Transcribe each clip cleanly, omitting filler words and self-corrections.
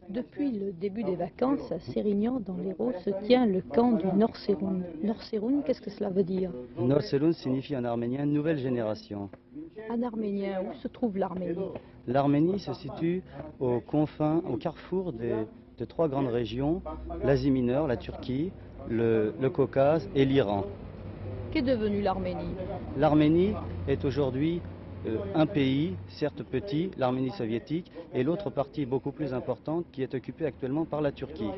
Depuis le début des vacances, à Sérignan, dans l'Hérault, se tient le camp du Norseroun. Norseroun, qu'est-ce que cela veut dire? Norseroun signifie en arménien nouvelle génération. En arménien, où se trouve l'Arménie? L'Arménie se situe aux confins, au carrefour de trois grandes régions, l'Asie mineure, la Turquie, le Caucase et l'Iran. Qu'est devenue l'Arménie? L'Arménie est aujourd'hui un pays, certes petit, l'Arménie soviétique, et l'autre partie beaucoup plus importante qui est occupée actuellement par la Turquie.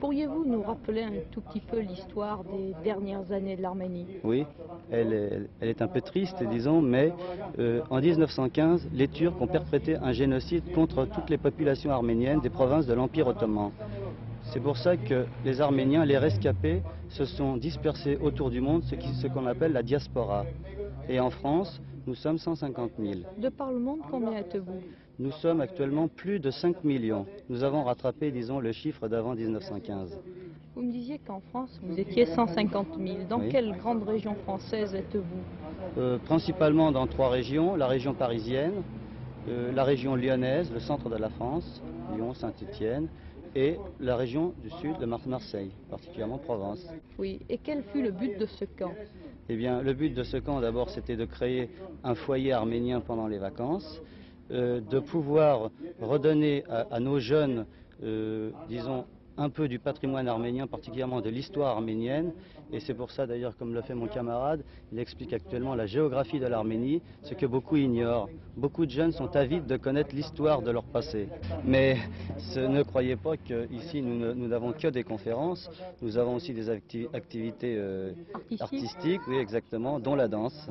Pourriez-vous nous rappeler un tout petit peu l'histoire des dernières années de l'Arménie? Oui, elle est un peu triste, disons, mais en 1915, les Turcs ont perpétré un génocide contre toutes les populations arméniennes des provinces de l'Empire ottoman. C'est pour ça que les Arméniens, les rescapés, se sont dispersés autour du monde, ce qu'on appelle la diaspora. Et en France, nous sommes 150 000. De par le monde, combien êtes-vous? Nous sommes actuellement plus de 5 millions. Nous avons rattrapé, disons, le chiffre d'avant 1915. Vous me disiez qu'en France, vous étiez 150 000. Dans Oui. quelle grande région française êtes-vous? Principalement dans trois régions, la région parisienne, la région lyonnaise, le centre de la France, Lyon, Saint-Étienne, et la région du sud de Marseille, particulièrement Provence. Oui, et quel fut le but de ce camp? Eh bien, le but de ce camp, d'abord, c'était de créer un foyer arménien pendant les vacances, de pouvoir redonner à nos jeunes, disons, un peu du patrimoine arménien, particulièrement de l'histoire arménienne. Et c'est pour ça, d'ailleurs, comme le fait mon camarade, il explique actuellement la géographie de l'Arménie, ce que beaucoup ignorent. Beaucoup de jeunes sont avides de connaître l'histoire de leur passé. Mais ne croyez pas qu'ici, nous n'avons que des conférences. Nous avons aussi des activités artistiques, oui, exactement, dont la danse.